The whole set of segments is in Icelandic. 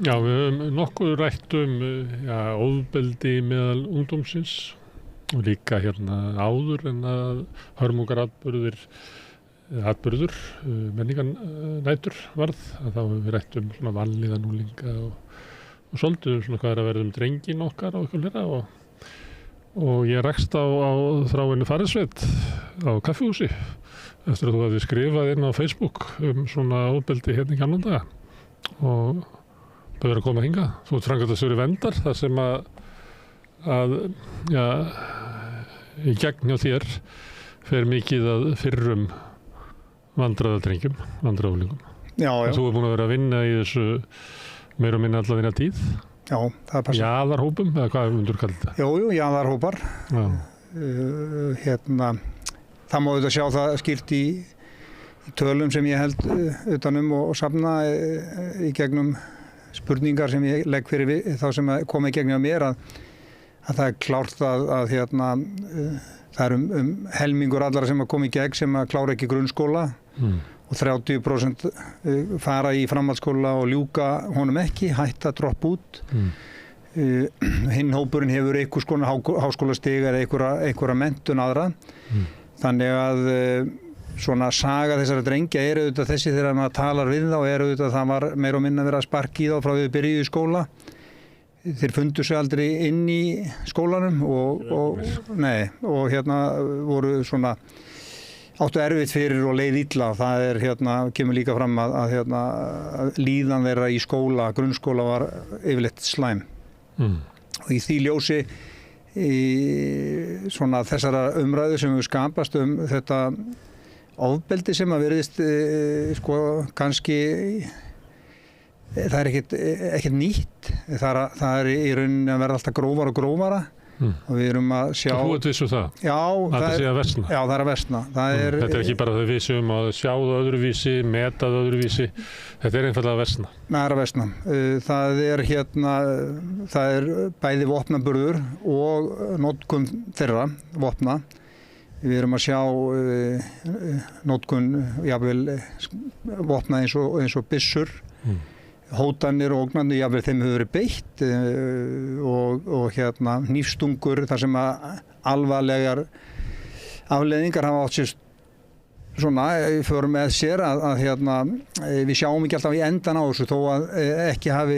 Já, við höfum nokkuð rætt ofbeldi meðal ungdómsins og líka áður en að hörmungar atburður menningarnætur varð, að þá höfum við rætt svona vanlíðan unglinga og svolítið svona hvað að verða drengin okkar og eitthvað hlera og ég rakst á þráinu Farisveit á kaffihúsi eftir að þú hafði skrifað inn á Facebook svona ofbeldi í gamla daga og það verður að koma hingað. Þú ert framkvæmdastjóri Verndar þar sem að í gegn hjá þér fer mikið að fyrrum vandræðadrengjum, vandræðaunglingum. Já. Þú búin að vera að vinna í þessu meira og minna alla þína tíð. Já, það er passað. Jaðarhópum, eða hvað myndur kalla þetta? Jú, jaðarhópar. Já. Það má auðvitað sjá það skýrt í tölum sem ég held utanum og safna í gegnum spurningar sem ég legg fyrir þá sem koma í gegnum mér að það er klárt að það er helmingur allara sem koma í gegn sem klára ekki grunnskóla og 30% fara í framhaldsskóla og ljúka honum ekki, hætta dropp út. Hinn hópurinn hefur einhvers konar háskólastig eða einhverja menntun aðra. Þannig að svona saga þessara drengja auðvitað þessi þegar maður talar við þá auðvitað það var meira og minna verið að sparka í þá frá því byrjuðu í skóla. Þeir fundu sig aldrei inn í skólanum og voru svona áttu erfitt fyrir og leið illa. Það kemur líka fram að líðan þeirra í skóla, grunnskóla var yfirleitt slæm. Og í því ljósi í svona þessara umræðu sem við skapast þetta ofbeldi sem að virðist kannski það er ekkert nýtt. Það er í rauninni að verða alltaf grófara og grófara. Og við erum að sjá... Þú ert vissu það? Já, það er að versna? Já, það er að versna. Þetta er ekki bara það vissu að sjá það öðruvísi, meta það öðruvísi. Þetta er einfaldlega að versna. Það er að versna. Það er bæði vopnaburður og notkun þeirra vopna. Við erum að sjá notkun jafnvel vopna eins og byssur. Hótanir og ógnanir, jafnvel þeim hefur verið beitt og hnífstungur þar sem alvarlegar afleiðingar hafa átt sér svona för með sér að við sjáum ekki alltaf í endan á þessu þó að ekki hafi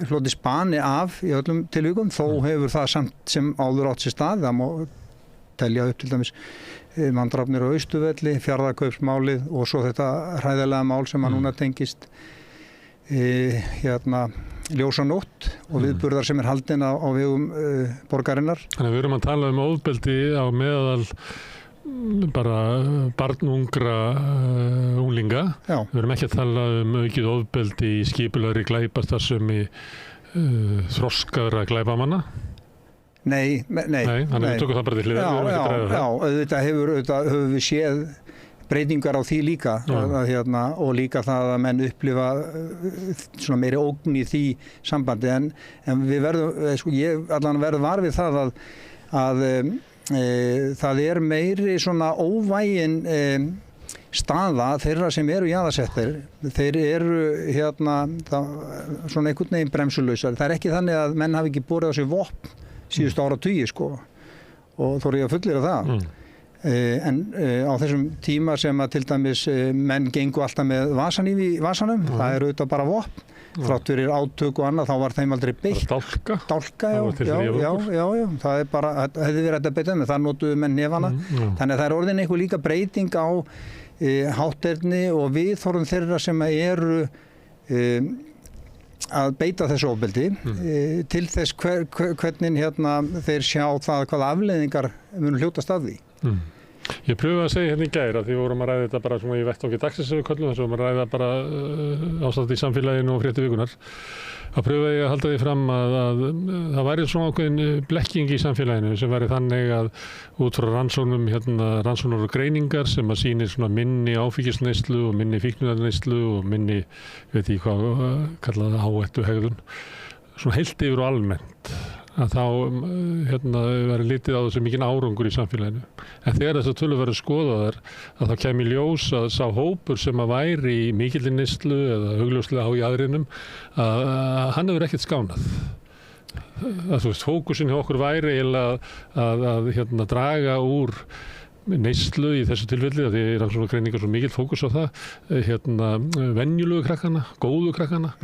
hlotið spani af í öllum tilvikum, þó hefur það samt sem áður átt sér stað. Það má telja upp til dæmis manndrápnir á Austurvelli, Fjarðarkaupsmálið og svo þetta hræðilega mál sem að núna tengist ljósanótt og viðburðar sem haldin á vegum borgarinnar. Þannig að við erum að tala ofbeldi á meðal bara barnungra unglinga. Já. Við erum ekki að tala aukið ofbeldi í skipulagðri glæpastarfsemi þroskaðra glæpamanna. Nei. Þannig að við tökum það bara til hliðar. Já, auðvitað höfum við séð breytingar á því líka og líka það að menn upplifa svona meiri ógn í því sambandi en við verðum ég allan verð var við það að það er meiri svona óvægin staða þeirra sem eru jaðarsettir. Þeir eru svona einhvern veginn bremsulausar. Það er ekki þannig að menn hafi ekki borið á sig vopn síðustu áratugi og þó er ég að fullyrða það. En á þessum tíma sem að til dæmis menn gengu alltaf með vasanýf í vasanum, það er auðvitað bara vopn, þrátt fyrir átök og annað, þá var þeim aldrei beitt. Dálka, já, það er bara, hefði verið þetta beita með, það notuðu menn nefana. Þannig að það er orðin eitthvað líka breyting á hátterni og viðhorfum þeirra sem eru að beita þessu ofbeldi til þess hvernig þeir sjá það hvaða afleiðingar munu hljótast af því. Ég pröfaði að segja í gær að því vorum að ræða þetta bara svona í vettvangi dagsins sem við köllum þess að við ræða bara ástand í samfélaginu og fréttir vikunar. Þá pröfaði ég að halda því fram að það væri svona ákveðin blekking í samfélaginu sem væri þannig að út frá rannsóknum rannsóknar og greiningar sem að sýnir svona minni áfengisneyslu og minni fíkniefnaneyslu og minni, veit ég hvað kallað áhættuhegðun, svona heilt yfir og almennt að þá verður litið á þessu mikinn árangur í samfélaginu. En þegar þessar tölur verður skoðaðar að þá kemur í ljós að sá hópur sem að væri í mikilli neyslu eða augljóslega á jaðrinum að hann hefur ekkert skánað. Þú veist, fókusin hjá okkur væri eiginlega að draga úr neyslu í þessu tilfelli, því rannsóknargreiningar svo mikill fókus á það, venjulegu krakkana, góðu krakkana,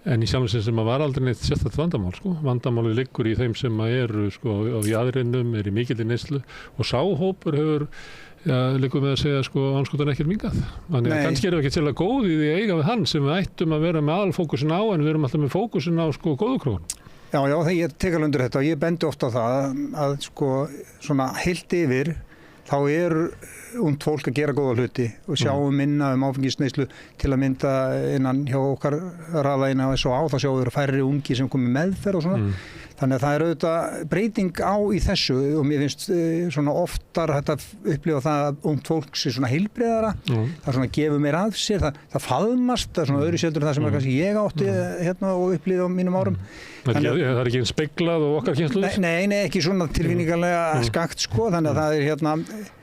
en í sjálfsins sem að var aldrei neitt sérstætt vandamál, sko. Vandamálið liggur í þeim sem að eru, sko, á jaðrinum, í mikilli neyslu og sá hópur hefur, liggur með að segja, sko, anskotan ekkert mingað. Þannig að kannski erum við ekki til að góð í því að eiga við hann sem við ættum að vera með aðalfókusin á, en við erum alltaf með fókusin á, sko, góðu krókun. Já, þegar ég tek alveg undir þetta og ég bendi ofta á það að, sko, svona heilt yfir þá ungt fólk að gera góða hluti og sjáum minna áfengisneyslu til að mynda innan hjá okkar raðaðina SOA, þá sjáum við færri ungi sem komi meðferð og svona. Þannig að það auðvitað breyting á í þessu og mér finnst svona oftar þetta upplifa það að ungt fólk sé svona heilbrigðara, það svona gefur meir af sér, það faðmast, það er svona öðru sjöldur það sem kannski ég átti og upplifði á mínum árum. Það er ekki eins speglað og okkar kynsluðis? Nei, ekki svona tilfinningarlega skakt, sko, þannig að það er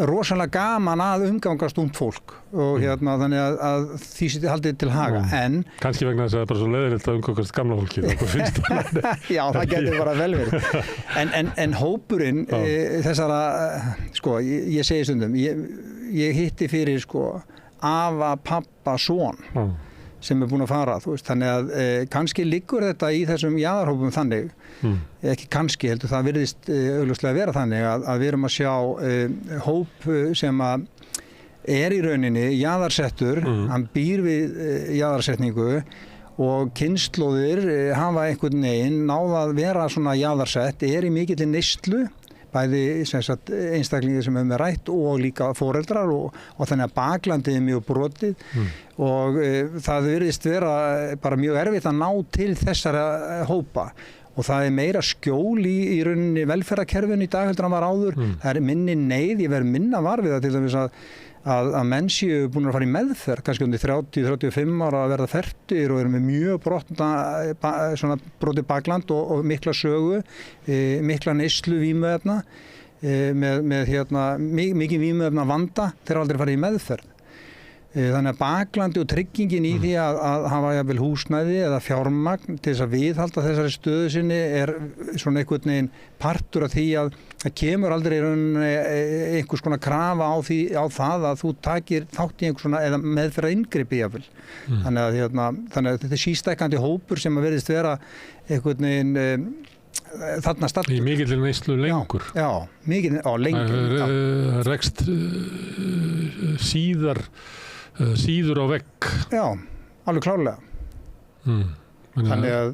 rosalega gaman að umgangast ungt fólk og þannig að því sé haldið til haga, en kannski vegna þess að það er bara svo leiðilegt að umgangast gamla fólki, okkur finnst það. Já, það getur bara vel verið. En hópurinn þessara, sko, ég segi stundum, ég hitti fyrir, sko, afa, pappa, son sem búin að fara, þú veist, þannig að kannski liggur þetta í þessum jaðarhópum þannig, ekki kannski heldur, það virðist augljóslega vera þannig að við erum að sjá hóp sem að í rauninni jaðarsettur, hann býr við jaðarsetningu og kynslóðir hafa einhvern veginn náð að vera svona jaðarsett, í mikilli neyslu, bæði einstaklingi sem með rætt og líka foreldrar og þannig að baklandið er mjög brotið og það virðist vera bara mjög erfitt að ná til þessara hópa og það er meira skjól í rauninni velferðarkerfinu í dag heldur en var áður, það er minni neyð, ég verð minna var við það til dæmis að menn séu búin að fara í meðferð, kannski undir 30-35 ára að verða fertugir og eru með mjög brotið bakland og mikla sögu, mikla neyslu vímuefna, með mikið vímuefna vanda þegar aldrei farið í meðferð. Þannig að baklandi og tryggingin í því að hafa jafnvel húsnæði eða fjármagn til þess að viðhalda þessari stöðu sinni er svona einhvern veginn partur af því að það kemur aldrei einhvers konar krafa á það að þú takir þátt í einhvers svona eða meðferða inngripi jafnvel. Þannig að þetta er sístækkandi hópur sem að verðist vera einhvern veginn þarna startur. Í mikilli neyslu lengur. Já, lengur. Rekst síður á vegg. Já, alveg klárlega. Þannig að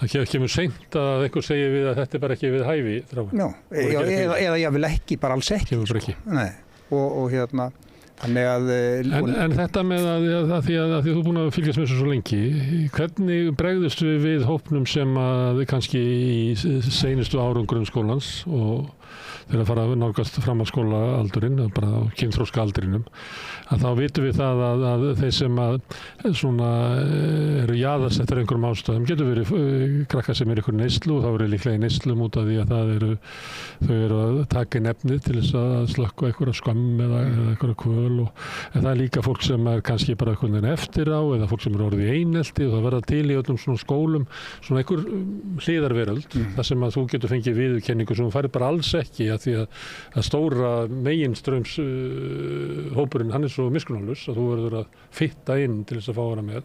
það kemur seint að einhver segir við að þetta er bara ekki við hæfi. Já, eða ég vil ekki, bara alls ekki. Kemur bara ekki. Nei, og þannig að en þetta með að því að þú er búin að fylgjast með þessu svo lengi, hvernig bregðust við hópnum sem að kannski í seinustu árum grunnskólans og þegar að fara að nálgast framhaldsskóla aldurinn, bara á kynþroska aldrinum, að þá vitum við það að þeir sem að svona eru jaðarsettar einhverjum ástæðum, getur verið krakkar sem eru ykkur neyslu og þá eru líklega í neyslum út af því að þau eru að taka inn efnið til þess að slökkva einhverja skömm eða einhverja kvöl en það er líka fólk sem er kannski bara einhvern veginn eftir á eða fólk sem eru orðið í einelti og það verða til í öllum svona skólum svona einhver hliðarveröld þar sem að þú getur fengið viðurkenningu sem þú færir bara alls ekki að því að stóra meginströms hópurinn hann er svo miskunnarlaus að þú verður að fitta inn til þess að fá hana með.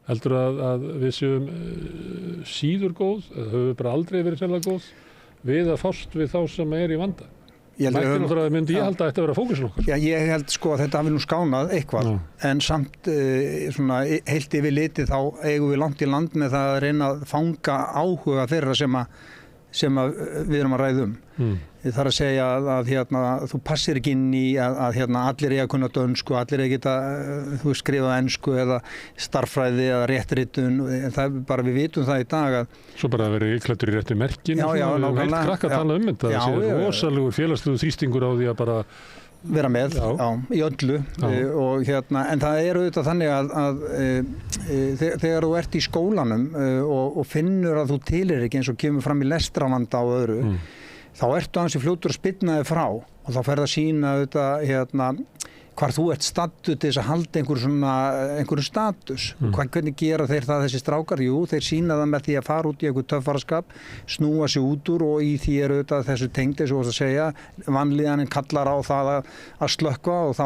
Heldur að við séum síður góð eða höfum við bara aldrei verið sérlega góð við að fást við þá sem er í vanda? Ég held að þetta vera fókusin okkar. Já, ég held sko að þetta hafi nú skánað eitthvað en samt svona heilt yfir litið þá eigum við langt í land með það að reyna að fanga áhuga þeirra sem við erum að ræða Það er að segja að þú passir ekki inn í að allir eiga að kunna dönsku, allir eiga geta skrifað ensku eða starffræði eða réttritun. Það bara við vitum það í dag að svo bara að vera klæddur í réttu merkin. Já, nákvæmlega. Heilt krakka tala þetta. Það sé rosalegur félagslegur þrýstingur á því að bara vera með í öllu og en það auðvitað þannig að þegar þú ert í skólanum og finnur að þú tilir ekki eins og kemur fram í lestravanda og öðru þá ertu ansi fljótur að spyrna þig frá og þá fer það að sýna auðvitað hvar þú ert stattur til þess að halda einhverjum status. Hvernig gera þeir það þessi strákar? Jú, þeir sýna það með því að fara út í einhver töffaraskap, snúa sig út úr og í því auðvitað þessu tengd, eins og að segja, vanlíðanin kallar á það að slökkva og þá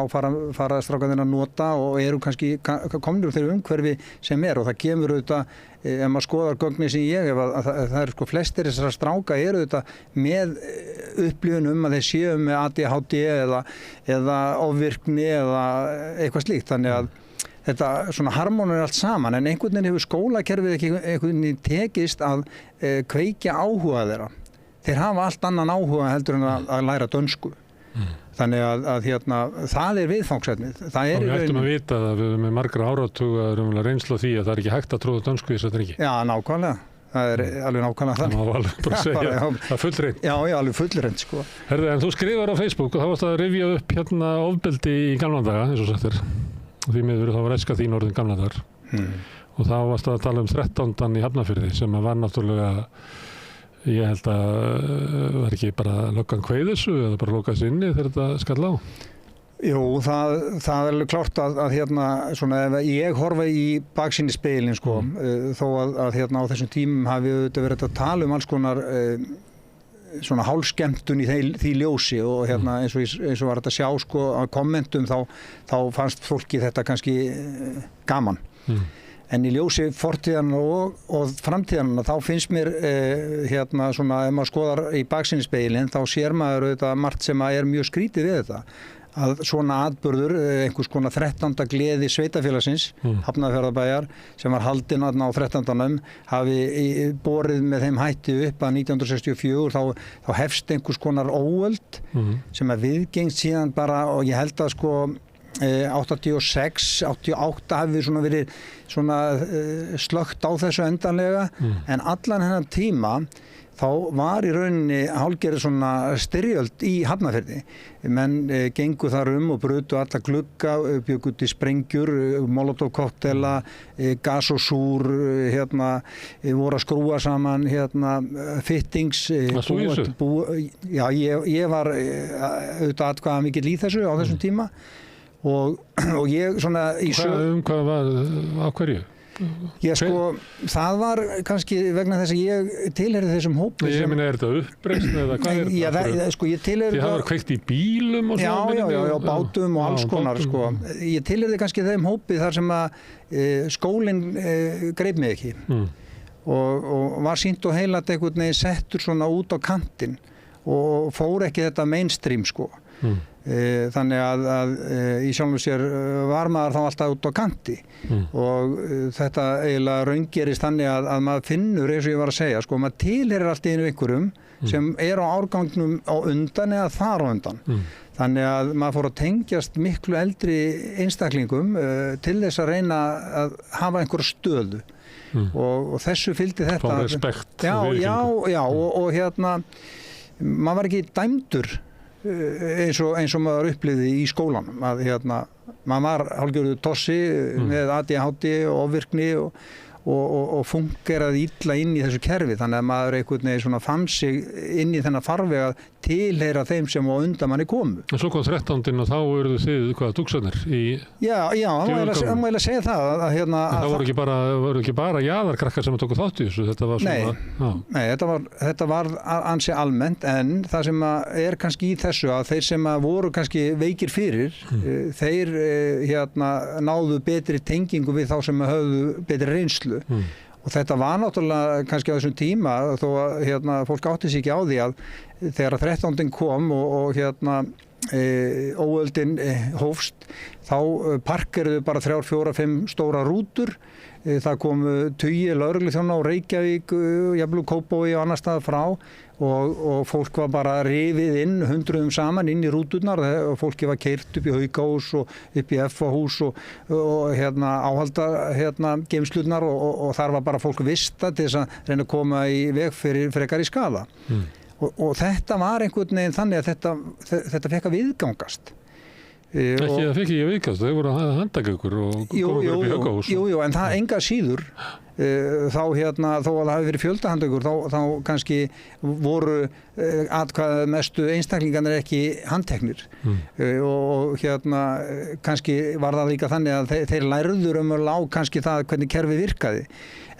fara strákarnir að nota og eru kannski komnir úr þeirra umhverfi sem og það kemur auðvitað ef maður skoðar gögnin sem ég hef að það eru flestir þessara stráka eru auðvitað með upplifun að þeir séu með ADHD eða ofvirkni eða eitthvað slíkt þannig að þetta svona harmonur allt saman en einhvern veginn hefur skólakerfið ekki einhvern veginn tekist að kveikja áhuga þeirra. Þeir hafa allt annan áhuga heldur en að læra dönsku. Þannig að það viðfangsefnið. Og við ættum að vita að við með margra áratuga reynslu á því að það ekki hægt að tróða dönsku í þess að það ekki. Já, nákvæmlega. Það alveg nákvæmlega þannig. Það má alveg bara segja. Það fullreynt. Já, alveg fullreynt sko. Herðu, en þú skrifar á Facebook og þá varst að rifja upp ofbeldi í gamla daga, eins og sagt er. Og því miður þá var æska þín orðin gamla dagar. Og þá varst að tala 13. í Hafnarfirði sem var náttúrulega ég held að var ekki bara löggan kveið þessu eða bara loka þessu inni þegar þetta skall á? Jú, það er alveg klárt að svona ef ég horfa í baksýnisspegilinn sko, þó að á þessum tímum hafi auðvitað verið að tala alls konar svona hálfskemmtun í því ljósi og eins og var þetta að sjá sko á kommentum þá fannst fólki þetta kannski gaman. En í ljósi fortíðanna og framtíðanna þá finnst mér svona ef maður skoðar í baksýnisspegilinn þá sér maður auðvitað margt sem er mjög skrítið við þetta að svona atburður, einhvers konar 13. gleði sveitafélagsins, Hafnarfjarðarbæjar sem var haldin á 13. hafi borið með þeim hætti upp að 1964 þá hefst einhvers konar óöld sem viðgengst síðan bara og ég held að sko 86, 88 hafi verið slökkt á þessu endanlega en allan hennar tíma þá var í rauninni hálfgerð svona styrjöld í Hafnarfirði. Menn gengu þar og brutu alla glugga, bjuggu til sprengjur, molotov-koktela, gas og súr, voru að skrúa saman fittings. Varst þú í þessu? Já, ég var auðvitað atkvæða mikill í þessu á þessum tíma. Og ég svona hvað var á hverju? Ég sko, það var kannski vegna þess að ég tilheyrði þessum hópi Ég meina, er þetta uppreisn eða hvað er þetta? Já, sko, ég tilheyrði Þið hafa kveikt í bílum og svona? Já, bátum og alls konar, sko. Ég tilheyrði kannski þeim hópi þar sem að skólinn greip mig ekki og var sýnt og heilat einhvern veginn settur svona út á kantinn og fór ekki þetta mainstream, sko. Þannig að í sjálfum sér var maður þá alltaf út á kanti og þetta eiginlega raungerist þannig að maður finnur eins og ég var að segja sko, maður tilheyrir allt í einu einhverjum sem á árgangnum á undan eða þar á undan þannig að maður fór að tengjast miklu eldri einstaklingum til þess að reyna að hafa einhverja stöðu og þessu fylgdi þetta fá respekt já og maður var ekki dæmdur eins og maður upplifði í skólanum að maður var hálfgerður tossi með ADHD og ofvirkni og fungeraði illa inn í þessu kerfi þannig að maður einhvern veginn svona fann sig inn í þennan farveg að tilheyra þeim sem á undan manni komu. En svo kom 13. og þá eruðu þið hvað dúksarnir í Já, það má eiginlega segja það að en það voru ekki bara jaðarkrakkar sem tóku þátt í þessu, þetta var svona Nei, þetta var ansi almennt en það sem er kannski í þessu að þeir sem voru kannski veikir fyrir þeir náðu betri tengingu við þá sem höfðu betri reynslu og þetta var náttúrulega kannski á þessum tíma þó að fólk átti sig ekki á því að þegar 13. kom og óöldin hófst þá parkeruðu bara 3, 4, 5 stóra rútur það komu tugir lögregluþjóna á Reykjavík, jafnvel Kópavogi og annars staðar frá og fólk var bara rifið inn hundruðum saman inn í rúturnar og fólki var keyrt upp í Haukahús og upp í FH-hús og áhalda geymslurnar og þar var bara fólk vista til þess að reyna að koma í veg fyrir frekari skaða og þetta var einhvern veginn þannig að þetta fekk að viðgangast Ekki, það fikk ekki viðkast, þau voru að handtaka ykkur og koma ykkur upp í Haukahús. Jú, en það enga síður, þá þó að það hafi verið fjöldahandtökur, þá kannski voru atkvæða mestu einstaklingarnir ekki handteknir. Og kannski var það líka þannig að þeir lærður á kannski það hvernig kerfið virkaði.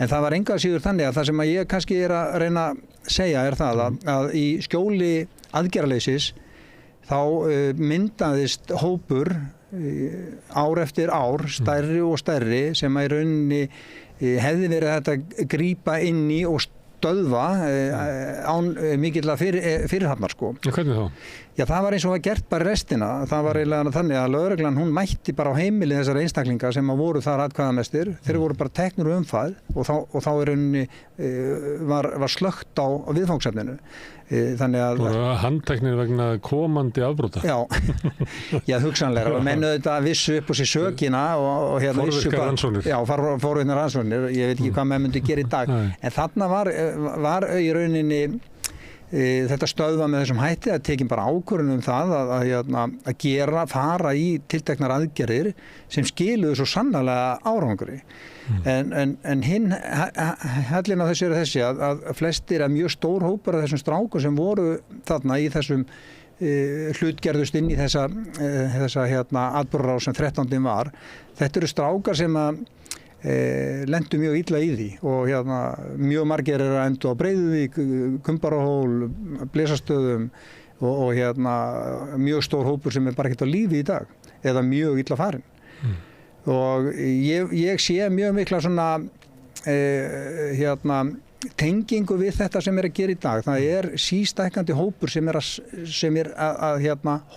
En það var enga síður þannig að það sem að ég kannski er að reyna að segja er það að í skjóli aðgerðarleysis þá myndaðist hópur ár eftir ár, stærri og stærri, sem að í rauninni hefði verið þetta að grípa inn í og stöðva án mikilla fyrirhafnar sko. Hvernig þá? Já, það var eins og var gert bara restina. Það var eiginlega þannig að lögreglan, hún mætti bara á heimili þessar einstaklinga sem að voru þar atkvæðamestir. Þeir voru bara teknir umfæð og þá í rauninni var slökkt á viðfangsefninu. Þannig að voru handteknir vegna komandi afbrota. Já, hugsanlega. Menn auðvitað vissu upp á sig sökina og forvirkar rannsóknir. Já, forvirkar rannsóknir. Ég veit ekki hvað menn myndi gera í dag. En þarna var í rauninni þetta stöðva með þessum hætti að tekin bara ákvörðun það að fara í tilteknar aðgerðir sem skiluðu svo sannarlega árangri. En hinn hellin á þessu er þessi að flestir að mjög stór hópur af þessum strákum sem voru þarna í þessum hlutgerðust inn í þessa atburðarás sem 13. var. Þetta eru strákar sem að lendu mjög illa í því og mjög margir eru að enda á Breiðuvík, Kumbarahól, Blesastöðum og mjög stór hópur sem er bara ekkert á lífi í dag eða mjög illa farin. Og ég sé mjög mikla svona tengingu við þetta sem er að gera í dag. Það er sístækkandi hópur sem er að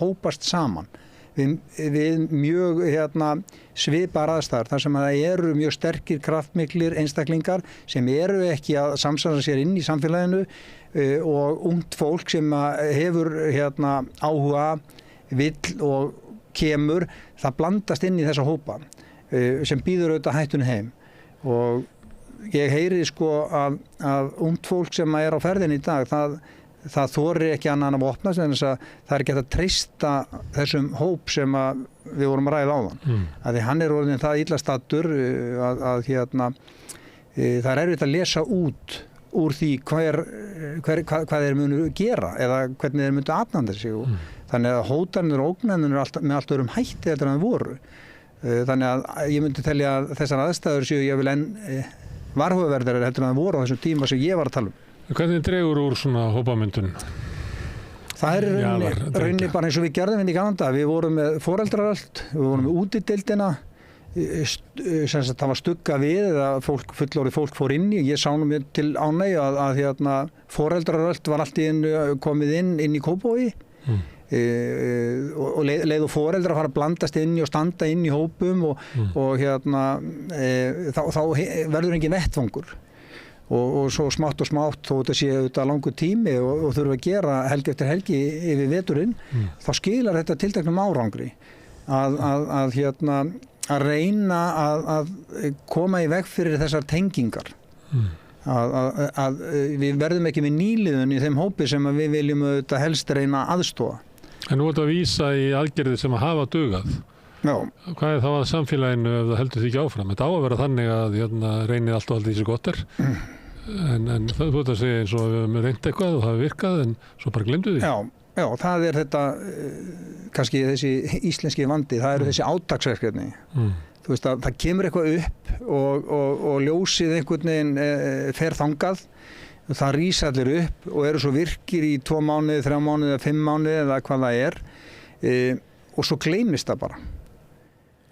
hópast saman við mjög svipar aðstæður þar sem það eru mjög sterkir, kraftmiklir einstaklingar sem eru ekki að samsvara sér inn í samfélaginu og ungt fólk sem hefur áhuga, vill og kemur, það blandast inn í þessa hópa sem býður auðvitað hættunni heim. Og ég heyri sko að ungt fólk sem er á ferðinni í dag, það þorir ekki annan að opnast en þess að það er ekki hægt að treysta þessum hóp sem við vorum að ræða áðan. Því hann er orðinn það illa staddur að það er erfitt að lesa út úr því hvað þeir munu gera eða hvernig þeir munu afnanda sig. Þannig að hótanir og ógnanir eru með allt öðrum hætti heldur en það voru. Þannig að ég myndi telja að þessar aðstæður séu ég vil enn varhugaverðari heldur en það voru á þessum tíma sem ég var að tala um. Hvernig dregur úr svona hópamyndun? Það er rauninni bara eins og við gerðum inn í gamla daga. Við vorum með foreldraröld, við vorum með útideildina, það var stugga við eða fullorðið fólk fór inn í. Ég sá nú mér til ánægju að foreldraröld var allt í einu komið inn í Kópavogi. Og leið og foreldrar fara að blandast inn og standa inn í hópum og þá verður engin vettvangur. Og svo smátt og smátt þó þetta sé auðvitað langur tími og þurfa að gera helgi eftir helgi yfir veturinn, þá skilar þetta tilteknum árangri að reyna að koma í veg fyrir þessar tengingar. Að við verðum ekki með nýliðun í þeim hópi sem við viljum auðvitað helst reyna aðstoða. En nú er þetta að vísa í aðgerðir sem að hafa dugað. Já. Hvað er þá að samfélaginu ef það heldur því ekki áfram? Þetta á að vera þannig að reynið allt og allt í þessu gott er. En það er að segja eins og við höfum reynt eitthvað og það hefur virkað en svo bara glemdu því. Já, það er þetta, kannski þessi íslenski vandi, það eru þessi átaksverkefni. Þú veist að það kemur eitthvað upp og ljósið einhvern veginn fer þangað. Það rís allir upp og eru svo virkir í 2 mánuði, 3 mánuði, 5 mánuði eða hvað það er. Og svo gleymist það bara.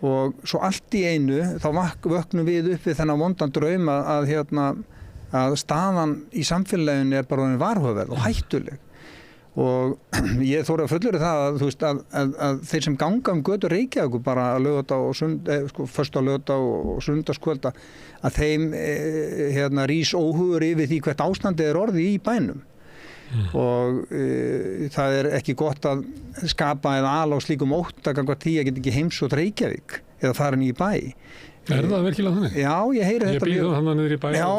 Og svo allt í einu þá vöknum við upp við þennan vondan draum að staðan í samfélaginu er bara varhugaverð og hættuleg. Og ég þori að fullyrða það að, þú veist, að þeir sem ganga götur Reykjavíkur bara að laugardag og föstudag, laugardag og sunnudagskvölda að þeim rís óhugur yfir því hvert ástandið er orðið í bænum. Og það er ekki gott að skapa eða ala á slíkum ótta gagnvart því að geta ekki heimsótt Reykjavík eða farin í bæ. Er það virkilega þannig? Já, ég heyri Ég þetta býð þannig niður í bæ. Já,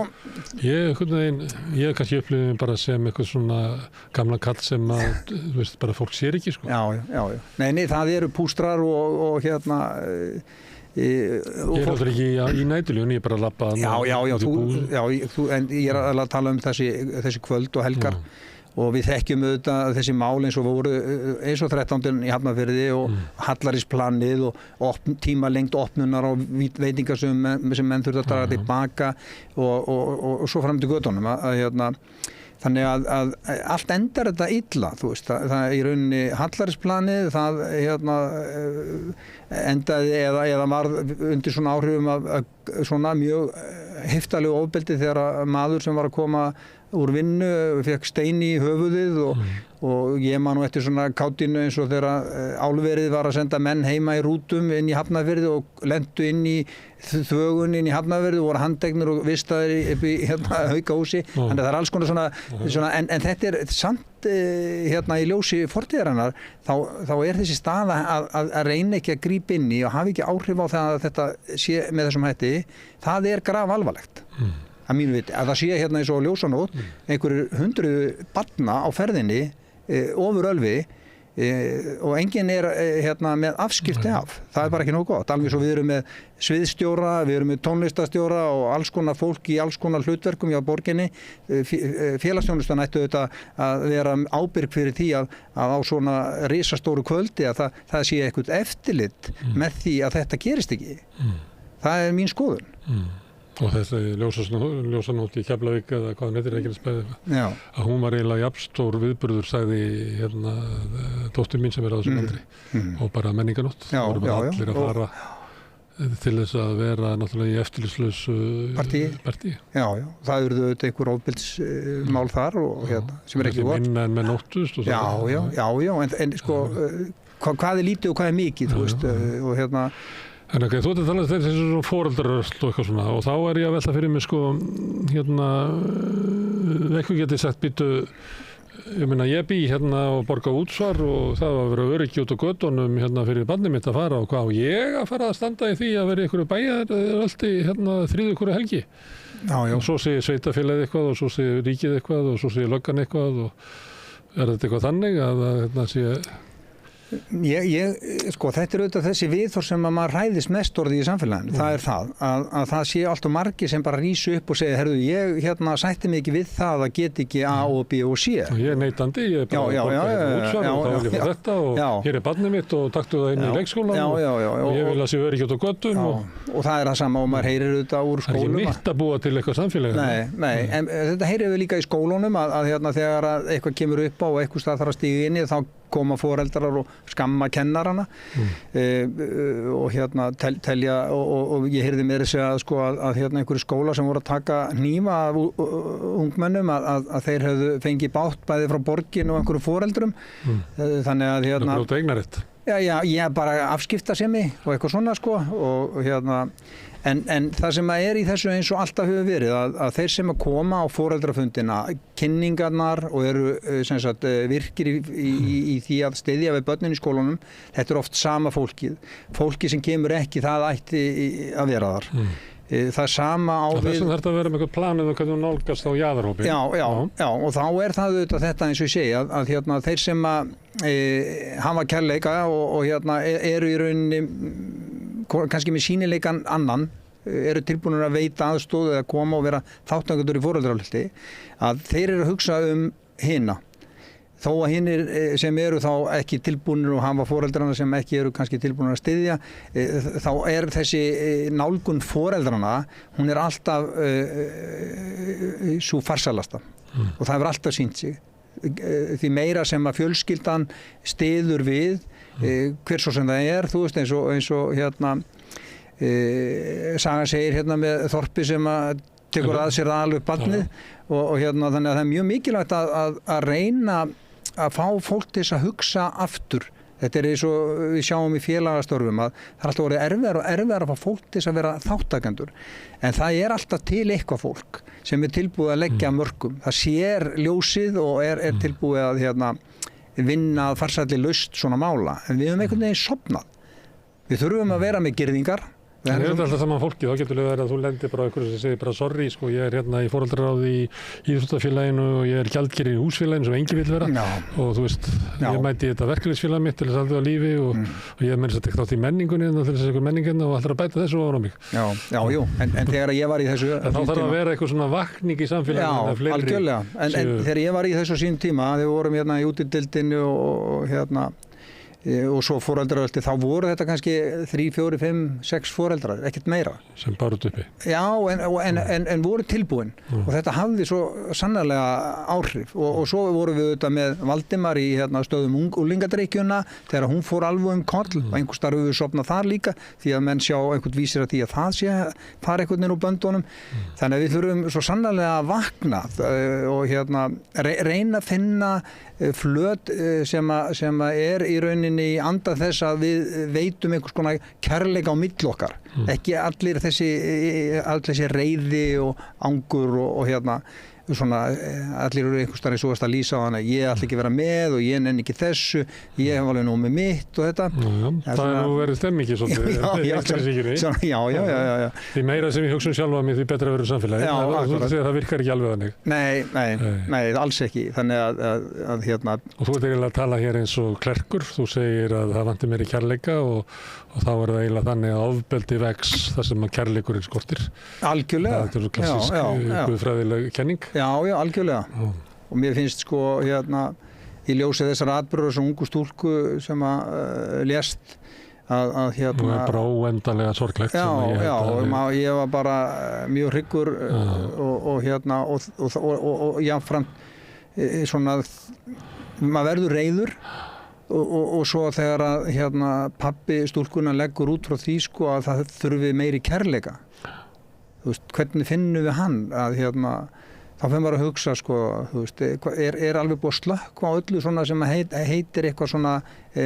Ég kannski upplifði mig bara sem eitthvað svona gamla kall sem að, þú veist, bara fólk sér ekki, sko. já. Nei, það eru pústrar og hérna... Ég er alltaf ekki í nætuljón, ég er bara að labba. En ég er að tala um þessi kvöld og helgar. Og við þekkjum auðvitað þessi mál eins og voru eins og 13. í Hafnarfirði og Hallarishplanið og tímalengd opnunar og veitingasum sem menn þurft að draga tilbaka og svo fram til götunum þannig að allt endar þetta illa, þú veist, það í rauninni Hallarishplanið, það endaði eða var undir svona áhrifum af svona mjög heftalegu ofbeldi þegar maður sem var að koma úr vinnu, fekk stein í höfuðið og ég man nú eftir svona kátínu eins og þegar álverið var að senda menn heima í rútum inn í Hafnarfirði og lentu inn í þvögun inn í Hafnarfirði og voru handteknir og vistaðir upp í Haukahúsi. Þannig að það er alls konar svona en þetta er samt í ljósi fortíðarinnar þá er þessi staða að reyna ekki að grípa inn í og hafa ekki áhrif á það að þetta sé með þessum hætti, það er grafalvarlegt. Að mínu viti, að það sé hérna eins og ljósanótt einhverjir 100 barna á ferðinni ofur Ölvi og enginn er með afskipti af. Það er bara ekki nógu gott. Alveg svo við erum með sviðstjóra, við erum með tónlistastjóra og alls konar fólk í alls konar hlutverkum hjá borginni. Félagsþjónustan ættu auðvitað að vera ábyrg fyrir því að á svona risastóru kvöldi að það sé eitthvað eftirlit með því að þetta gerist ekki. Það er mín skoðun. Og þessi ljósanótt í Keflavík eða hvað hann heitir, Reykjanesbæði, að hún var eiginlega jafnstór viðburður, sagði dóttir mín sem er á þessum aldri og bara menninganótt. Það voru bara allir að fara til þess að vera náttúrulega í eftirlitslausu partí. Já, það eru auðvitað einhver ofbeldismál þar og sem er ekki gott. Minna en með nóttust. Já, en sko hvað er lítið og hvað er mikið, þú veist, og En ok, þú ert að tala um þessi svona foreldrarösl og eitthvað svona og þá er ég að velta fyrir mig sko eitthvað getið sagt býtu, ég meina ég bý og borga útsvar og það var að vera öryggi út á götunum fyrir barnið mitt að fara og hvað á ég að fara að standa í því að vera í einhverju bæjaröldi þriðju hverju helgi. Og svo segir sveitafélagið eitthvað og svo segir ríkið eitthvað og svo segir löggan eitthvað og er þetta eitthvað þannig að sé... Sko, þetta er auðvitað þessi viðhorf sem að maður hræðist mest orðið í samfélaginu. Það er það, að það sé allt og margir sem bara rísu upp og segja, herðu, ég sætti mig ekki við það að get ekki A og B og C. Ég er neitandi, ég er bara að borga útsvar og þá vil ég fá þetta og hér er barnið mitt og taktu það inn í leikskólan og ég vil að sé öryggi út á götum. Og það er það sama og maður heyrir auðvitað úr skólum. Það er ekki mitt að búa til eitthvað samfélagi. Nei, en þetta heyrir við líka í skólunum að þegar eitthvað kemur upp á og eitthvað stað þarf að stíga inn í þá koma foreldrar og skamma kennarana og telja og ég heyrði meira segja sko, að einhverju skóla sem voru að taka hnífa af ungmennum að þeir hefðu fengið bátt bæði frá borgin og einhverju foreldrum þannig að Það bróta eignarétt. Já, bara afskiptasemi og eitthvað svona sko og En það sem er í þessu eins og alltaf hefur verið að þeir sem að koma á foreldrafundina, kynningarnar og eru sem sagt, virkir í því að styðja við börnin í skólunum, þetta er oft sama fólkið. Fólkið sem kemur ekki, það ætti að vera þar. Það er sama á við... Þessum þarf að vera með eitthvað planið og hvernig þú nálgast á jaðarhópi. Já, og þá er það auðvitað þetta eins og ég segi að þeir sem að hafa kærleika og eru í rauninni kannski með sýnileikan annan eru tilbúinir að veita aðstoð eða koma og vera þátttakendur í foreldrafélagi að þeir eru að hugsa hina þó að hinir sem eru þá ekki tilbúinir og hafa foreldrana sem ekki eru kannski tilbúinir að styðja þá er þessi nálgun foreldrana hún er alltaf svo farsalasta og það hefur alltaf sýnt sig því meira sem að fjölskyldan styður við hver svo sem það er, þú veist eins og Saga segir með þorpi sem að tekur að sér alveg barnið og þannig að það er mjög mikilvægt að reyna að fá fólk til þess að hugsa aftur. Þetta er eins og við sjáum í félagastörfum að það er alltaf orðið erfiðar að fá fólk til þess að vera þáttakendur en það er alltaf til eitthvað fólk sem er tilbúið að leggja mörkum. Það sér ljósið og er tilbúið að vinna að farsælli lausn svona mála en við höfum einhvern veginn sofnað. Við þurfum að vera með girðingar Það er alltaf saman fólki, þá getur verið að þú lendir bara einhverju sem segir bara sorry, sko, ég er hérna í foreldraráði í íþróttafélaginu og ég er gjaldkeri í húsfélaginu sem enginn vill vera og þú veist, ég mæti í þetta verkalýðsfélag mitt til þess að halda á lífi og ég meira þess að tekta átt í menningunni til þess að einhver menningina og alltaf að bæta þessu ofan á mig. Jú, en þegar ég var í þessu... Þá þarf að vera eitthvað svona vakning í samfélaginu. Já, algjörlega, en þegar ég var í þessu sínum tíma, þegar við vorum hérna í útideildinni og hérna og svo foreldraröldi, þá voru þetta kannski 3, 4, 5, 6 foreldrar, ekkert meira. Sem bara út uppi. Já, en voru tilbúin og þetta hafði svo sannarlega áhrif og svo vorum við auðvitað með Valdimar í stöðum unglingadrykkjuna þegar hún fór alveg koll og einhvers staðar höfum við sofnað þar líka því að menn sjá einhvern vísir að því að það sé fara einhvern veginn úr böndunum. Þannig að við þurfum svo sannarlega að vakna og reyna að finna flöt sem er í rauninni í anda þess að við veitum einhvers konar kærleika á milli okkar. Ekki allir þessi reiði og angur og svona allir eru einhvers staðar eins og að lýsa á hana ég ætla ekki að vera með og ég nenni ekki þessu ég hef alveg nóg með mitt og þetta það er nú verið stemmingi svolítið já. Því meira sem ég hugsa sjálfa mig því betra verður samfélagi það virkar ekki alveg þannig nei, alls ekki þannig að og þú ert eiginlega að tala hér eins og klerkur þú segir að það vanti meiri kærleika og þá er það eiginlega þannig að ofbeldi vex þar sem að kærleikurinn skortir algjörlega það er svo klassísk guðfræðileg kenning Já, algjörlega. Og mér finnst sko í ljósi þessar atburðar sem ungu stúlku sem lést að það er bara óendanlega sorglegt ég var bara mjög hryggur og jafnframt svona maður verður reiður og svo þegar að pabbi stúlkuna leggur út frá því sko að það þurfi meiri kærleika þú veist, hvernig finnum við hann að þá fyrir maður að hugsa sko, þú veist, er alveg búið að slökkva á öllu svona sem heitir eitthvað svona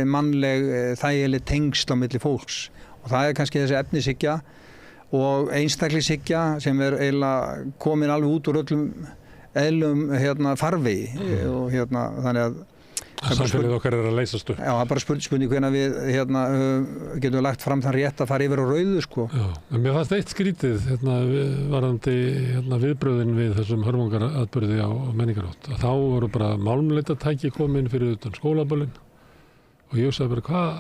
mannleg þægileg tengsl á milli fólks og það er kannski þessi efnishyggja og einstaklingshyggja sem er eiginlega komin alveg út úr öllum eðlum farvegi og þannig að samfélagið okkar er að leysast upp. Já, það er bara spurning hvernig við getum lagt fram þann rétt að fara yfir á rauðu sko. Já, en mér fannst eitt skrítið varðandi viðbröðin við þessum hörmungaratburði á menningarhátt. Þá voru bara málmleitatæki komin fyrir utan skólaböllin og ég hugsaði bara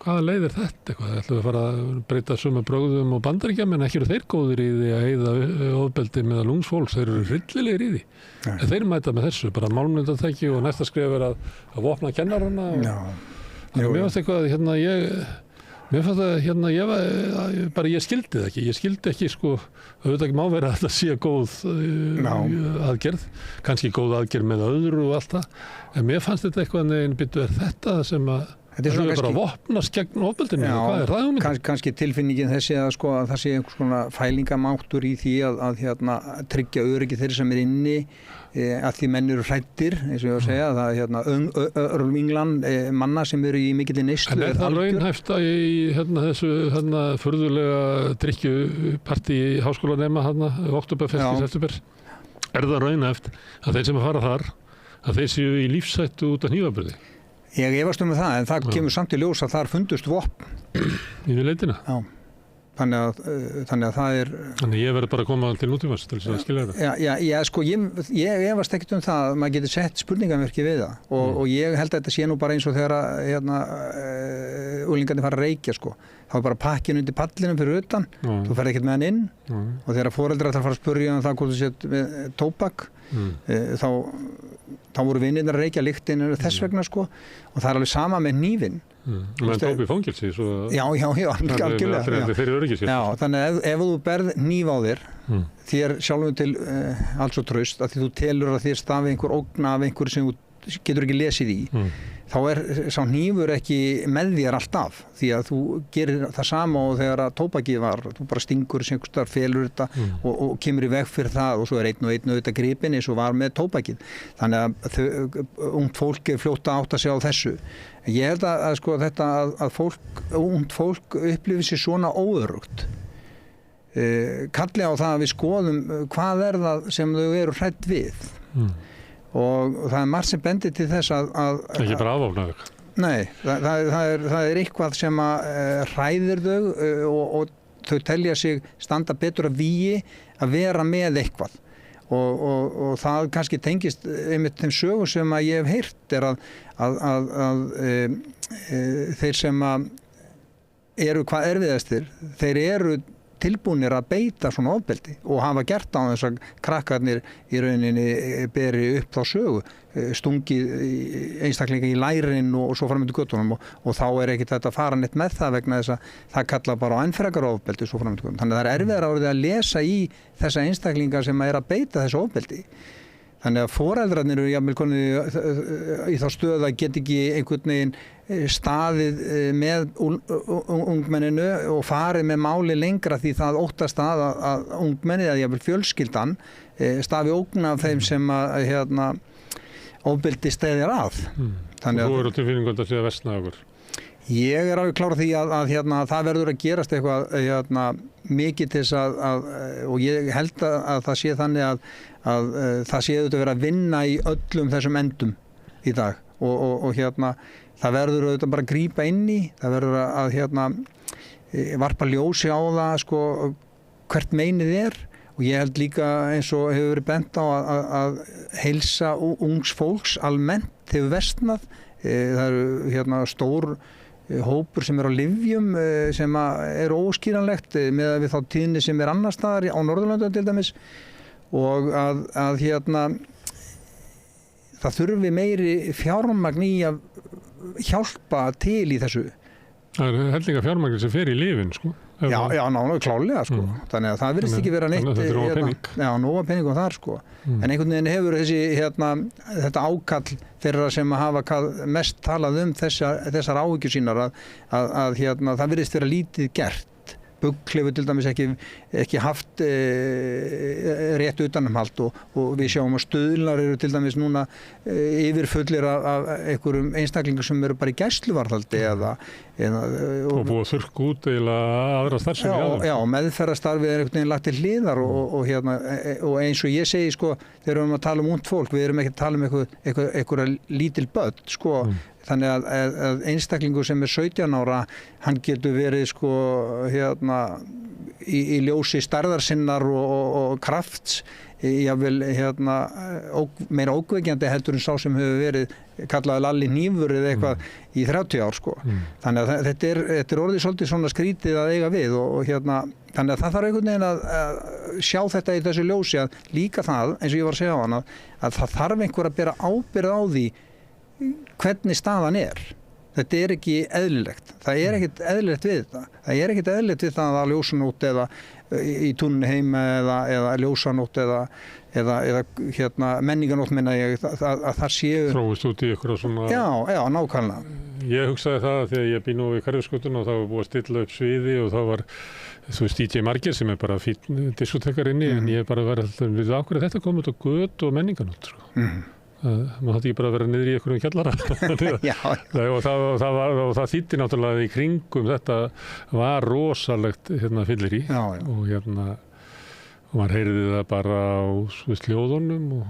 hvaða leið er þetta eitthvað? Ætlum við að fara að breyta sömu brögðum og Bandaríkjamenn en ekki eru þeir góðir í því að eyða ofbeldi meðal ungs fólks, þeir eru hryllilegir í því. En þeir mæta með þessu, bara málmleitatæki og næsta skref er að vopna kennarana. Mér fannst eitthvað ég skildi það ekki. Ég skildi ekki sko, auðvitað ekki má vera að þetta sé góð aðgerð, kannski góð aðgerð með öðru og allt það. En mér fannst þetta eitthvað er þetta sem að það er bara að vopnast gegn ofbeldinu, hvað er það hugmyndin? Kannski tilfinningin þessi að sko að það sé einhvers konar fælingamáttur í því að tryggja öryggi þeirra sem er inni að því menn eru hræddir, eins og ég var að segja það örlminglan manna sem eru í mikilli neyslu. En er það raunhæft í þessu furðulega drykkjupartí í háskólanema októberfest í september? Er það raunhæft að þeir sem að fara þar að þeir séu í lífshættu út af hnífapburði? Ég efast það, en það kemur samt í ljós að þar fundust vopn. Í leitina? Já. Þannig að það er... Þannig ég verður bara að koma til nútímans til þess að skilja það? Já, sko, ég efast ekkert það að maður getur sett spurningamerki við það og ég held að þetta sé nú bara eins og þegar unglingarnir fara að reykja, sko. Þá er bara pakkin undir pallinum fyrir utan, þú ferð ekkert með hann inn og þegar foreldrar ætla að fara að spurja það hvort þú sett með tóbak, þá voru vinirnir að reykja lyktin þess vegna sko og það er alveg sama með hnífinn. Menn tók í fangilsi svo... Já, algjörlega. Þannig að ef þú berð hníf á þér sjálfum til alls og traust að því þú telur að þér stafi einhver ógn af einhver sem þú getur ekki lesið í þá er sá hnífur ekki með þér alltaf því að þú gerir það sama og þegar að tóbakið var, þú bara stingur sem einhvers staðar felur þetta og kemur í veg fyrir það og svo er einn og auðvitað gripinn eins og var með tóbakið. Þannig að ungt fólk er fljótt að átta sig á þessu. Ég held að sko þetta að ungt fólk upplifir sig svona óöruggt. Kalli á það að við skoðum hvað er það sem þau eru hrædd við. Og það er margt sem bendir til þess að ekki bara afvopna þau. Nei, það er eitthvað sem að hræðir þau og þau telja sig standa betur að vígi að vera með eitthvað og það kannski tengist einmitt þeim sögum sem að ég hef heyrt að þeir sem að eru hvað erfiðastir, þeir eru tilbúnir að beita svona ofbeldi og hafa gert á þess að krakkarnir í rauninni beri upp þá sögu, stungið einstaklinga í lærin og svo fram undir göttunum og þá ekkert þetta að fara neitt með það vegna þess að það kalla bara á enn frekara ofbeldi svo fram undir göttunum. Þannig að það erfiðara orðið að lesa í þessa einstaklinga sem að beita þessu ofbeldi. Þannig að foreldrarnir eru jafnvel konið í þá stöðu að geta ekki einhvern veginn staðið með ungmenninu og farið með máli lengra því það óttast að ungmennið eða jafnvel fjölskyldan stafi ógn af þeim sem að ofbeldi steðjar að. Þannig að þú eru tilfinningu að það sé að versna okkur? Ég alveg klár því að það verður að gerast eitthvað mikið til þess og ég held að það sé þannig að það sé auðvitað verið að vinna í öllum þessum endum í dag og það verður auðvitað bara að grípa inn í, það verður að varpa ljósi á það sko hvert meinið og ég held líka eins og hefur verið bent á að heilsa ungs fólks almennt hefur versnað, það eru stór hópur sem á lyfjum sem er óskýranlegt með við þá tíðni sem annars staðar á Norðurlöndum til dæmis og að það þurfi meiri fjármagn í að hjálpa til í þessu. Það er hellinga fjármagn sem fer í lyfin, sko. Já, klálega, sko. Þannig að það virðist ekki vera neitt. Þannig að þetta er nóga pening. Já, nóga peningum þar, sko. En einhvern veginn hefur þetta ákall þeirra sem hafa mest talað þessar áhyggjur sínar að það virðist vera lítið gert. Bugl hefur til dæmis ekki haft rétt utanumhald og við sjáum að stuðlar eru til dæmis núna yfirfullir af einhverjum einstaklingum sem eru bara í gæsluvarðhaldi og búið að þurrka út eiginlega aðra starfsemi. Já, meðferðarstarfið er einhvern veginn lagt til hliðar og eins og ég segi sko, þegar við erum að tala ungt fólk, við erum ekki að tala einhverja lítil börn sko. Þannig að einstaklingur sem 17 ára, hann getur verið sko, í ljósi stærðar sinnar og krafts, jafnvel meira ókveikjandi heldur en sá sem hefur verið kallaði Lalli hnífur eða eitthvað í 30 ár sko. Þannig að þetta er orðið svolítið svona skrítið að eiga við og þannig að það þarf einhvern veginn að sjá þetta í þessu ljósi að líka það, eins og ég var að segja á hann, að það þarf einhver að bera ábyrgð á því hvernig staðan er. Þetta er ekki eðlilegt. Það er ekkert eðlilegt við þetta. Það er ekkert eðlilegt við það að ljósanótt eða í túninu heima eða ljósanótt eða menninganótt minna ég að það séu þróist út í ykkur og svona. Já, nákvæmlega. Ég hugsaði það þegar ég bý nú við Hverfisgötuna og þá var búið að stilla upp sviði og þá var DJ Margir sem er bara fínn diskotekar inni en ég bara var alltaf við ákveður þetta komið út á göt og menninganótt sko. Maður hætti ekki bara að vera niður í einhverjum kjallara og það þýddi náttúrulega í kringum þetta var rosalegt fyllir í og maður heyrði það bara á hljóðunum og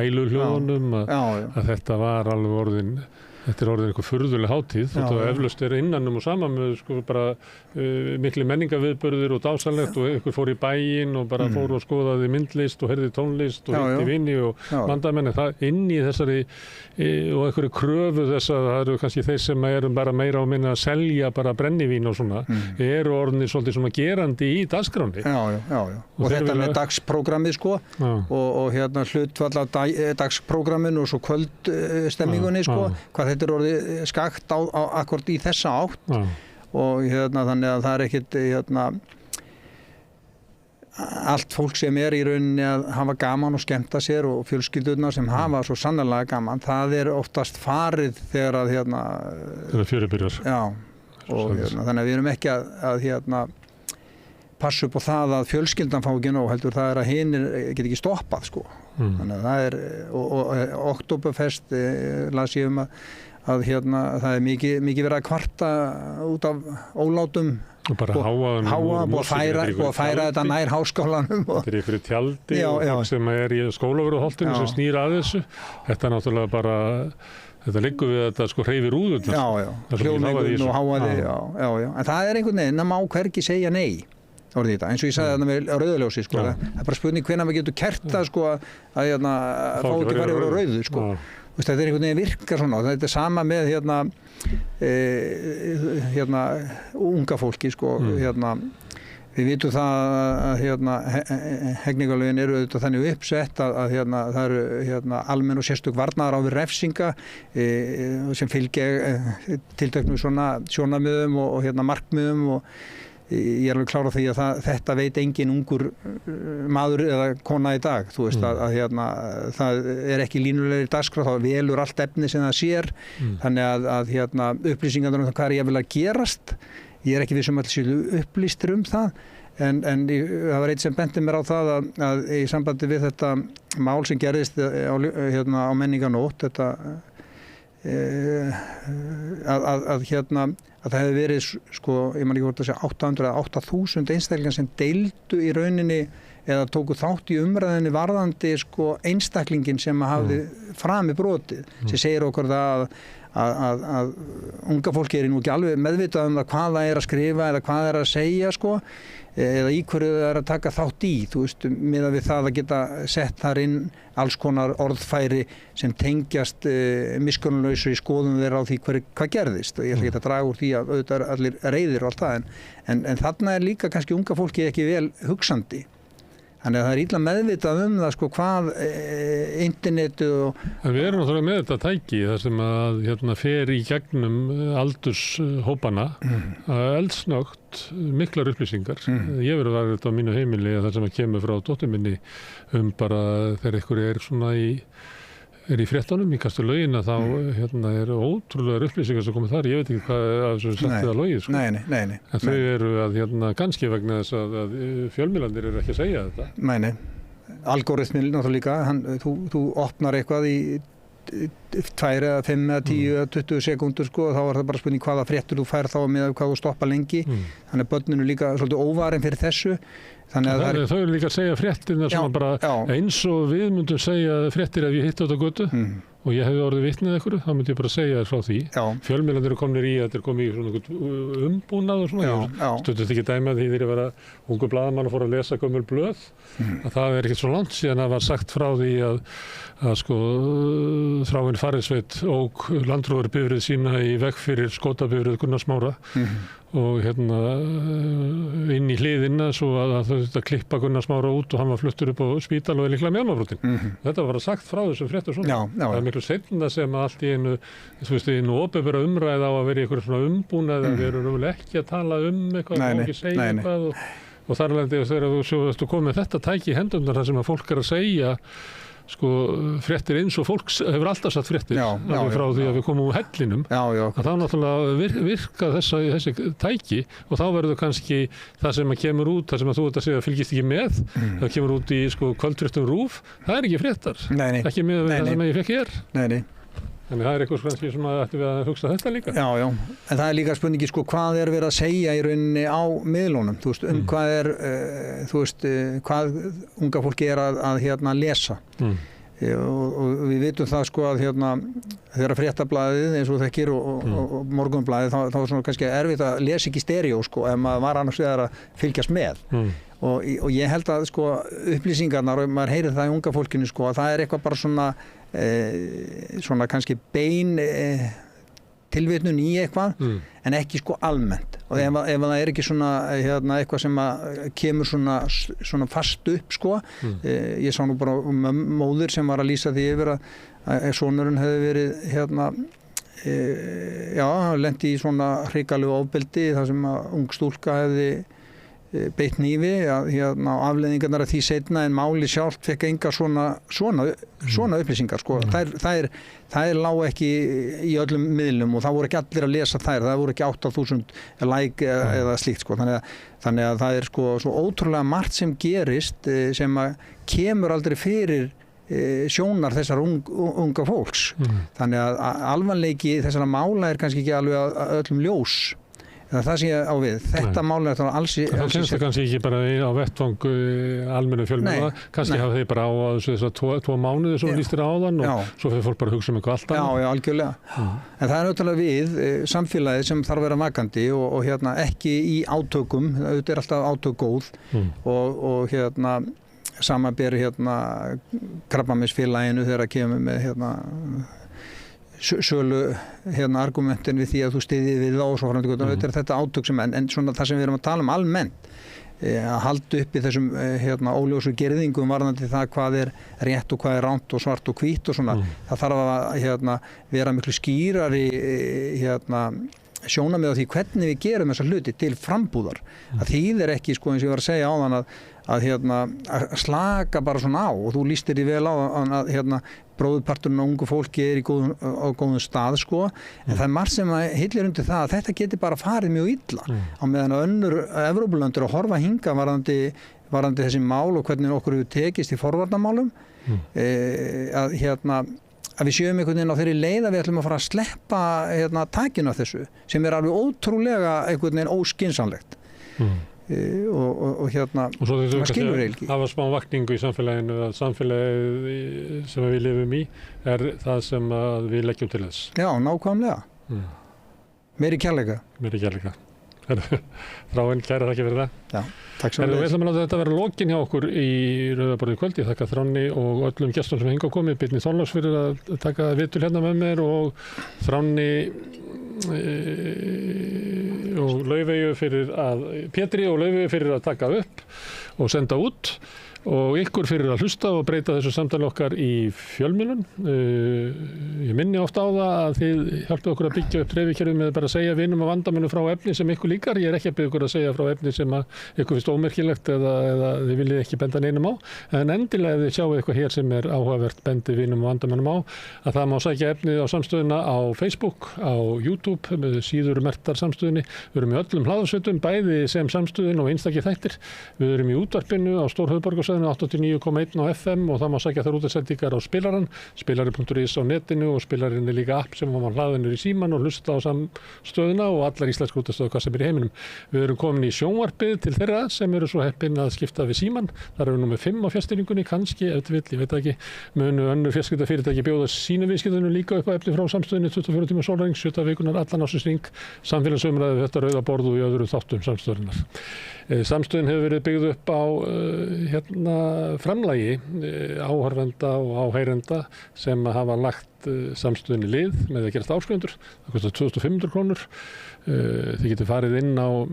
æluhljóðunum að þetta var alveg orðin eitthvað furðuleg hátíð og eflaust innanum og saman með sko bara mikli menningarviðburðir og dásalegt og einhver fór í bæinn og bara fór og skoðaði myndlist og heyrði tónlist og hitti vini og vandamenn það inn í þessari og einhverju kröfu þess að það eru kannski þeir sem eru bara meira á minna að selja bara brennivín og svona eru orðinir svolítið svona gerandi í dagskráni. Já. Og þetta með dagsprógrammið sko og hlutfall af dagsprógramminu og svo kvöldstemmingunni sko hvað þetta er orðið skakt á akkord í þessa átt og þannig að það er ekkit allt fólk sem er í rauninni að hafa gaman og skemmta sér og fjölskyldurnar sem hafa svo sannarlega gaman, það er oftast farið þegar að þegar fjörið byrjar. Já, og þannig að við erum ekki að passa upp á það að fjölskyldan fá ekki nóg, heldur það er að hinir get ekki stoppað sko. Þannig að það er og Oktoberfest las ég að það er mikið verið að kvarta út af ólátum og bara háa og færa þetta nær háskólanum þetta er ykkur tjaldi og sem er í Skólavörðuholtinu sem snýr að þessu þetta er náttúrulega bara þetta liggur við að þetta sko hreyfir úðurnar hljóðmengun og háaði en það er einhvern veginn, það má hvergi segja nei orðið í þetta, eins og ég sagði þarna með rauðaljósi sko, það er bara spurning hvenær maður getur kert það sko að fá ekki farið yfir á rauðu sko. Þetta er einhvern veginn virkar svona, þetta er sama með unga fólki sko, við vitum það að hegningarlögin eru auðvitað þannig uppsett að það eru almenn og sérstök varnaðaráð við refsinga sem fylgja tilteknum svona sjónarmiðum og markmiðum og ég er alveg klár á því að þetta veit engin ungur maður eða kona í dag, þú veist að það er ekki línulegri dagskrá, þá velur allt efni sem það sér, þannig að upplýsingarnar um það hvað er jafnvel að gerast. Ég er ekki viss alls upplýstir það, en það var eitt sem benti mér á það að í sambandi við þetta mál sem gerðist á Menningarnótt, þetta að það hefði verið sko, ég man ekki hvort að segja 800 eða 8.000 einstaklingar sem deildu í rauninni eða tóku þátt í umræðinni varðandi sko einstaklingin sem hafði framið brotið, sem segir okkur það að unga fólki nú ekki alveg meðvitað um það hvað það er að skrifa eða hvað það er að segja sko, eða í hverju það er að taka þátt í, þú veist, miðað við það að geta sett þar inn alls konar orðfæri sem tengjast miskunnarlausu í skoðun þeirra á því hvað gerðist, og ég ætla ekki að draga úr því að auðvitað allir reiðir og allt það, en þarna er líka kannski unga fólki ekki vel hugsandi. Þannig að það er illa meðvitað um það sko hvað internetu og... En við erum náttúrulega með þetta tæki þar sem að fer í gegnum aldurshópana eldsnöggt miklar upplýsingar. Ég verið að þetta á mínu heimili þar sem að kemur frá dóttur minni bara þegar einhverju er svona í fréttunum í Kastalögin að þá er ótrúlega upplýsingar sem komið þar. Ég veit ekki hvað af þessu satt eða logið sko. Nei. En þau eru að kannski vegna þess að fjölmiðlarnir eru ekki að segja þetta. Nei. Algoritminn náttúrulega líka, þú opnar eitthvað í 2 eða 5 eða 10 eða 20 sekúndur sko, þá er það bara spurning hvaða fréttur þú fær þá með hvað þú stoppa lengi. Þannig að börninu líka svolítið óvarin fyrir þessu. Þau eru líka að segja fréttirna svona bara eins og við myndum segja fréttir ef ég hitti á þetta götu og ég hefði orðið vitnið einhverju, þá myndi ég bara segja þér frá því. Fjölmiðlarnir eru komnir í að þetta er komið í svona umbúnað og svona. Stundum ekki dæmi að því þegar ég var ungur blaðamann og fór að lesa gömul blöð, að það er ekkert svo langt síðan að var sagt frá því að sko Þráinn Farisveit ók landróðarbifrið sína í veg fyrir skotabifrið Gunnars Smára og inn í hliðina svo að þau þurftu að klippa Gunnars Smára út og hann var fluttur upp á spítal og er líklega mjálmabrotin. Þetta var sagt frá þessum fréttum svona. Það er miklu seinna sem að allt í einu, þú veist, einu opinbera umræða á að vera í einhverjum svona umbúnað að við erum ekki að tala eitthvað og ekki segja eitthvað og þar alveg þegar þú komið þetta tæki í hendurnar þar sem að fólk er að segja sko fréttir eins og fólk hefur alltaf satt fréttir frá því að við komum úr hellinum að þá náttúrulega virka þessi tæki og þá verður kannski það sem að kemur út, það sem að þú ert að segja fylgist ekki með, það kemur út í sko kvöldfréttum RÚV, það er ekki fréttar ekki með það sem ég fekk hér. Þannig það er eitthvað kannski sem að ætti við að hugsa þetta líka. Já, en það er líka spurningi sko hvað er verið að segja í rauninni á miðlunum, þú veist, hvað er hvað unga fólki er að lesa. Og við vitum það sko að þegar Fréttablaðið eins og þekkir og Morgunblaðið þá er svona kannski erfitt að lesa ekki stereó sko ef maður var annars vegar að fylgjast með. Og ég held að sko upplýsingarnar og maður heyrir það í unga fólkinu sko að það er eitthvað bara svona kannski bein tilvitnun í eitthvað en ekki sko almennt og ef það er ekki svona eitthvað sem kemur svona fast upp sko ég sá nú bara móðir sem var að lýsa því yfir að sonurinn hefði verið lenti í svona hrikalegu ofbeldi þar sem að ung stúlka hefði beitt hnífi afleiðingarnar af því seinna en máli sjálft fekk enga svona upplýsingar sko. Það lág ekki í öllum miðlum og það voru ekki allir að lesa það voru ekki 8.000 like eða slíkt sko. Þannig að það er sko svo ótrúlega margt sem gerist sem að kemur aldrei fyrir sjónar þessar unga fólks. Þannig að alvarleiki þessara mála er kannski ekki alveg öllum ljós það sem ég á við. Þetta mál er þá alls í... Það kemst það kannski ekki bara á vettvang almennu fjölmiðla, kannski hafa þeir bara á þess að tvo mánuði svo lýstir áðan og svo fyrir fólk bara að hugsa eitthvað allt annað. Já, algjörlega. En það er náttúrulega við samfélagið sem þarf að vera vakandi og ekki í átökum, auðvitað er alltaf átök góð og samanber krabbameinsfélaginu þegar að kemur með sölu argumentin við því að þú styðir við þá og svo framtíð auðvitað er þetta átök sem en svona það sem við erum að tala almennt að halda upp í þessum óljósu gerðingum varðandi það hvað er rétt og hvað er ránt og svart og hvítt og svona það þarf að vera miklu skýrari sjónarmið á því hvernig við gerum þessa hluti til frambúðar að þýðir ekki sko eins og ég var að segja áðan að slaka bara svona á og þú lýstir því vel á að bróðurparturinn á ungu fólki er á góðum stað sko en það er margt sem hillir undir það að þetta geti bara farið mjög illa á meðan önnur Evrópulönd að horfa hinga varðandi þessi mál og hvernig okkur hefur tekist í forvarnamálum að við sjöum einhvern veginn á þeirri leið að við ætlum að fara að sleppa takinu af þessu sem er alveg ótrúlega einhvern veginn óskynsamlegt og svo þau skilur ekki hafa smá vakningu í samfélaginu að samfélagið sem við lifum í er það sem við leggjum til þess. Já, nákvæmlega. Meiri kærleika. Þráinn, kæra þakki fyrir það. Já, takk svo. Við ætlum að láta þetta vera lokin hjá okkur í Rauðaborði í kvöld. Ég þakka Þráni og öllum gestum sem hingað komið, Birni Þorláks fyrir að taka viðtöl hérna með mér og Þráni og Laufeyju fyrir Pétri og Laufeyju fyrir að taka upp og senda út og ykkur fyrir að hlusta og breyta þessu samtali okkar í fjölmiðlun. Ég minni ofta á það að þið hjálpið okkur að byggja upp dreifikerfið með bara að segja vinum og vandamönnum frá efni sem ykkur líkar. Ég er ekki að byggja ykkur að segja frá efni sem ykkur finnst ómerkilegt eða þið viljið ekki benda neinum á. En endilega ef þið sjáu eitthvað hér sem er áhugavert bendið vinum og vandamönnum á að það má sækja efnið á samstöðuna á Facebook, á YouTube með síður merktar samstöðunni. Við erum í öllum hlaðarsveitum, bæði sem samstöðun og einstakir þættir. Við erum í útvarpinu á Stórhöfuðborgarsvæðinu 89,1 á FM og það má sækja þar útvarpssendingar á spilarann, spilari.is á netinu og spilarinn er líka app sem má hlaðinur í síman og hlusta á samstöðuna og allar íslensk útastöðu hvað sem er í heiminum. Við erum komin í sjónvarpið til þeirra sem eru svo heppin að skipta við síman. Þar eru númer 5 á fjarstýringunni, kannski, ef þið vill, ég veit ekki, munu önnur fjarskiptafyrirtæki bjóða sínu viðskiptunum líka upp á efni frá samstöðunni 24 tíma sólarhring, 7 vikunar, allan ársins hring, samfélagsumræðu við þetta Rauða borð og í öðrum þáttum samstöðunnar. Samstöðin hefur verið byggð upp á framlagi áhorfenda og áheyrenda sem hafa lagt samstöðinni lið með að gerast áskrifundur. Það kostar 2.500 krónur. Þið getur farið inn á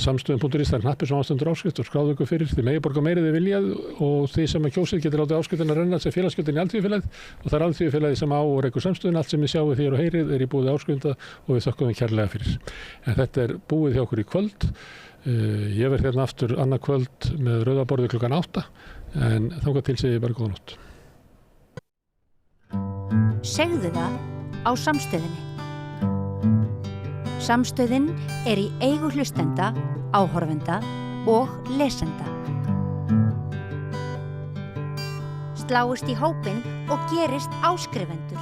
samstöðin.is, það er hnappur sem ástendur áskrift og skráðu ykkur fyrir. Þið megi borga meira þið viljað og þið sem að kjósið getur látið áskriftina renna sem félagsgjöldin í Alþýðufélagið og það er Alþýðufélagið sem á og rekur samstöðin. Allt sem þið sjáu þér og heyrið er í búið áskrifinda og við þökkum kærlega fyrir. En þetta er búið hjá okkur í kvöld. Ég verð hérna aftur annað kvöld með Rauðaborði klukkan 8 en þangað til segi ég bara góða nótt. Segðu það á Samstöðinni. Samstöðin er í eigu hlustenda, áhorfenda og lesenda. Sláist í hópinn og gerist áskrifendur.